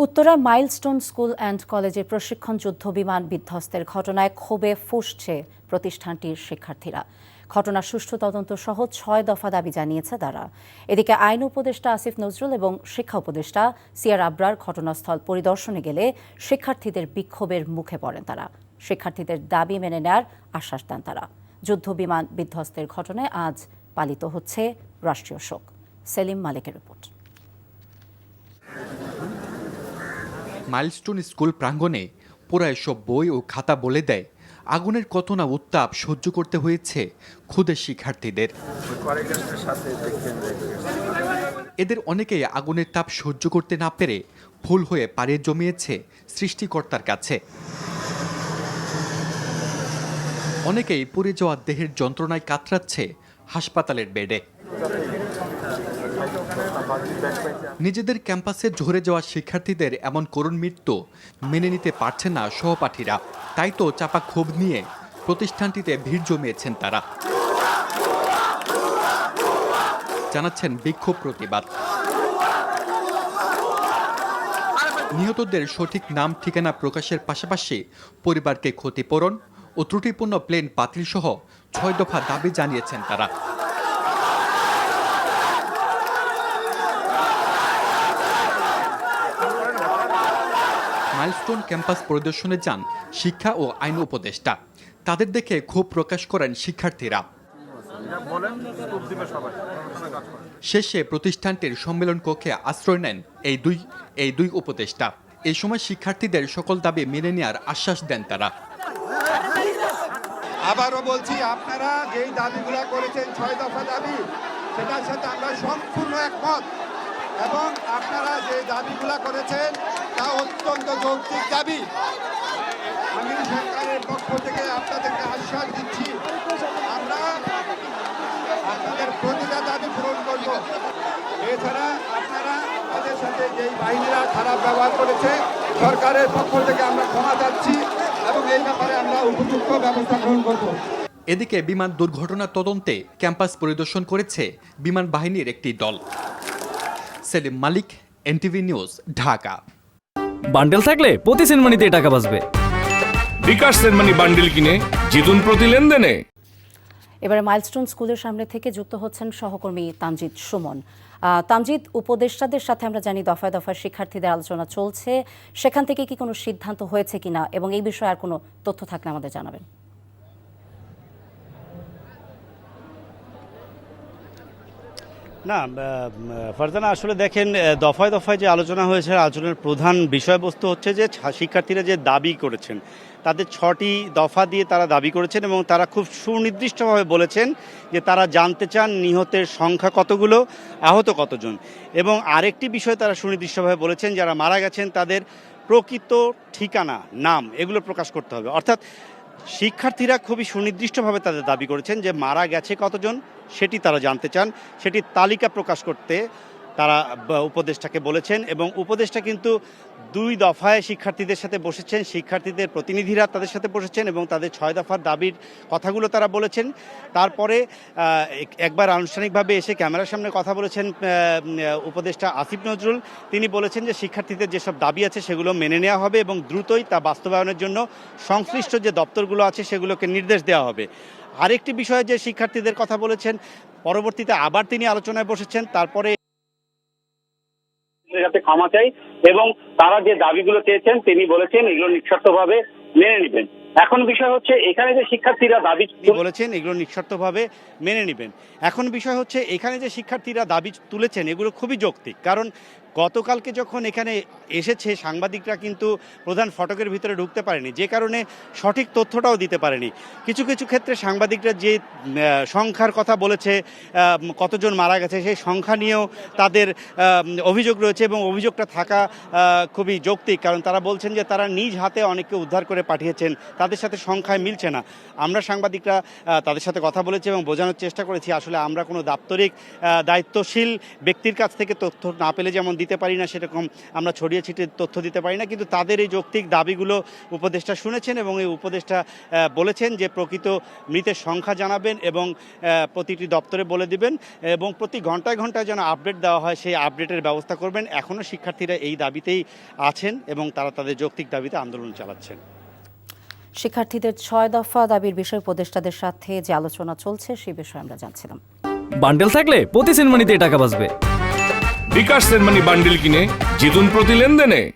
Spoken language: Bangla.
উত্তরা মাইলস্টোন স্কুল অ্যান্ড কলেজের প্রশিক্ষণ যুদ্ধ বিমান বিধ্বস্তের ঘটনায় ক্ষোভে ফুঁসছে প্রতিষ্ঠানটির শিক্ষার্থীরা। ঘটনার সুষ্ঠু তদন্ত সহ ৬ দফা দাবি জানিয়েছে তারা। এদিকে আইন উপদেষ্টা আসিফ নজরুল এবং শিক্ষা উপদেষ্টা সিআর আবরার ঘটনাস্থল পরিদর্শনে গেলে শিক্ষার্থীদের বিক্ষোভের মুখে পড়েন তারা। শিক্ষার্থীদের দাবি মেনে নেয়ার আশ্বাস দেন তারা। যুদ্ধ বিমান বিধ্বস্তের ঘটনায় আজ পালিত হচ্ছে রাষ্ট্রীয় শোক। সেলিম মালিকের রিপোর্ট। মাইলস্টোন স্কুল প্রাঙ্গণে পুরা এসব বই ও খাতা বলে দেয় আগুনের কত না উত্তাপ সহ্য করতে হয়েছে ক্ষুদে শিক্ষার্থীদের। এদের অনেকেই আগুনের তাপ সহ্য করতে না পেরে ভুল হয়ে পাড়ে জমিয়েছে সৃষ্টিকর্তার কাছে। অনেকেই পুড়ে যাওয়া দেহের যন্ত্রণায় কাতরাচ্ছে হাসপাতালের বেডে। নিজেদের ক্যাম্পাসে ঝরে যাওয়া শিক্ষার্থীদের এমন করুণ মৃত্যু মেনে নিতে পারছে না সহপাঠীরা। তাই তো চাপা ক্ষোভ নিয়ে প্রতিষ্ঠানটিতে ভিড় জমিয়েছেন তারা। জানাচ্ছেন বিক্ষোভ প্রতিবাদ। নিহতদের সঠিক নাম ঠিকানা প্রকাশের পাশাপাশি পরিবারকে ক্ষতিপূরণ ও ত্রুটিপূর্ণ প্লেন বাতিল সহ ৬ দফা দাবি জানিয়েছেন তারা। মাইলস্টোন ক্যাম্পাস পরিদর্শনে যান শিক্ষা ও আইন উপদেষ্টা। তাদের দেখে ক্ষোভ প্রকাশ করেন শিক্ষার্থীরা। শেষে প্রতিষ্ঠানটির সম্মেলন কক্ষে আশ্রয় নেন এই দুই উপদেষ্টা। এই সময় শিক্ষার্থীদের সকল দাবি মেনে নেওয়ার আশ্বাস দেন তারা। আবারও বলছি, আপনারা যেই দাবিগুলো করেছেন ৬ দফা দাবি, সেটার সাথে আমরা সম্পূর্ণ একমত এবং আপনারা যে দাবিগুলো করেছেন তা অত্যন্ত যৌক্তিক দাবি। আমি সরকারের পক্ষ থেকে আপনাদেরকে আশ্বাস দিচ্ছি, আমরা আপনাদের প্রতিটা দাবি পূরণ করব। এছাড়া আপনারা আমাদের সাথে যেই বাহিনীরা খারাপ ব্যবহার করেছে, সরকারের পক্ষ থেকে আমরা ক্ষমা চাচ্ছি এবং এই ব্যাপারে আমরা উপযুক্ত ব্যবস্থা গ্রহণ করব। এদিকে বিমান দুর্ঘটনা তদন্তে ক্যাম্পাস পরিদর্শন করেছে বিমান বাহিনীর একটি দল। সেলিম মালিক, এনটিভি নিউজ, ঢাকা। বান্ডেল থাকলে প্রতি সেনমানিতে টাকা বাঁচবে। বিকাশ সেনমানি বান্ডেল কিনে জিতুন প্রতি লেনদেনে। এবারে মাইলস্টোন স্কুলের সামনে থেকে যুক্ত হচ্ছেন সহকর্মী তামজিদ সুমন। তামজিদ, উপদেষ্টাদের সাথে আমরা জানি দফায় দফায় শিক্ষার্থীদের আলোচনা চলছে, সেখান থেকে কি কোনো সিদ্ধান্ত হয়েছে কিনা এবং এই বিষয়ে আর কোনো তথ্য থাকলে আমাদের জানাবেন। না ফারজানা, আসলে দেখেন, দফায় দফায় যে আলোচনা হয়েছে, আলোচনার প্রধান বিষয়বস্তু হচ্ছে যে শিক্ষার্থীরা যে দাবি করেছেন, তাদের 6টি দফা দিয়ে তারা দাবি করেছেন এবং তারা খুব সুনির্দিষ্টভাবে বলেছেন যে তারা জানতে চান নিহতের সংখ্যা কতগুলো, আহত কতজন, এবং আরেকটি বিষয় তারা সুনির্দিষ্টভাবে বলেছেন যারা মারা গেছেন তাদের প্রকৃত ঠিকানা, নাম, এগুলো প্রকাশ করতে হবে। অর্থাৎ শিক্ষার্থীরা খুবই সুনির্দিষ্টভাবে তাদের দাবি করেছেন যে মারা গেছে কতজন সেটি তারা জানতে চান, সেটির তালিকা প্রকাশ করতে তারা উপদেষ্টাকে বলেছেন। এবং উপদেষ্টা কিন্তু 2 দফায় শিক্ষার্থীদের সাথে বসেছেন, শিক্ষার্থীদের প্রতিনিধিরা তাদের সাথে বসেছেন এবং তাদের 6 দফার দাবির কথাগুলো তারা বলেছেন। তারপরে একবার আনুষ্ঠানিকভাবে এসে ক্যামেরার সামনে কথা বলেছেন উপদেষ্টা আসিফ নজরুল। তিনি বলেছেন যে শিক্ষার্থীদের যেসব দাবি আছে সেগুলো মেনে নেওয়া হবে এবং দ্রুতই তা বাস্তবায়নের জন্য সংশ্লিষ্ট যে দপ্তরগুলো আছে সেগুলোকে নির্দেশ দেওয়া হবে। আরেকটি বিষয়ে যে শিক্ষার্থীদের কথা বলেছেন, পরবর্তীতে আবার তিনি আলোচনায় বসেছেন। তারপরে যাতে ক্ষমা চাই এবং তারা যে দাবিগুলো চেয়েছেন তিনি বলেছেন এগুলো নিঃশর্তভাবে মেনে নেবেন। এখন বিষয় হচ্ছে এখানে যে শিক্ষার্থীরা দাবি বলেছেন এগুলো নিঃশর্তভাবে মেনে নেবেন। এখন বিষয় হচ্ছে এখানে যে শিক্ষার্থীরা দাবি তুলেছেন এগুলো খুবই যৌক্তিক, কারণ গতকালকে যখন এখানে এসেছে সাংবাদিকরা কিন্তু প্রধান ফটকের ভিতরে ঢুকতে পারেনি, যে কারণে সঠিক তথ্যটাও দিতে পারেনি। কিছু কিছু ক্ষেত্রে সাংবাদিকরা যে সংখ্যার কথা বলেছে, কতজন মারা গেছে, সেই সংখ্যা নিয়েও তাদের অভিযোগ রয়েছে এবং অভিযোগটা থাকা খুবই যৌক্তিক, কারণ তারা বলছেন যে তারা নিজ হাতে অনেককে উদ্ধার করে পাঠিয়েছেন, তাদের সাথে সংখ্যায় মিলছে না। আমরা সাংবাদিকরা তাদের সাথে কথা বলেছি এবং বোঝানোর চেষ্টা করেছি আসলে আমরা কোনো দাপ্তরিক দায়িত্বশীল ব্যক্তির কাছ থেকে তথ্য না পেলে যেমন দিতে পারি না, সেরকম আমরা ছড়িয়ে ছিটিয়ে তথ্য দিতে পারি না, কিন্তু তাদের এই যৌক্তিক দাবিগুলো উপদেষ্টা শুনেছেন এবং এই উপদেষ্টা বলেছেন যে প্রকৃত মৃতের সংখ্যা জানাবেন এবং প্রতিটি দপ্তরে বলে দিবেন এবং প্রতি ঘন্টায় ঘন্টায় যেন আপডেট দেওয়া হয় সেই আপডেটের ব্যবস্থা করবেন। এখনও শিক্ষার্থীরা এই দাবিতেই আছেন এবং তারা তাদের যৌক্তিক দাবিতে আন্দোলন চালাচ্ছেন। শিক্ষার্থীদের 6 দফা দাবির বিষয়ে উপদেষ্টাদের সাথে যে আলোচনা চলছে সেই বিষয়ে আমরা জানছিলাম। বান্ডেল থাকলে প্রতি সেনমানিতে টাকা বাঁচবে। বিকাশ সেনমানি বান্ডিল কিনে জিতুন প্রতি লেনদেনে।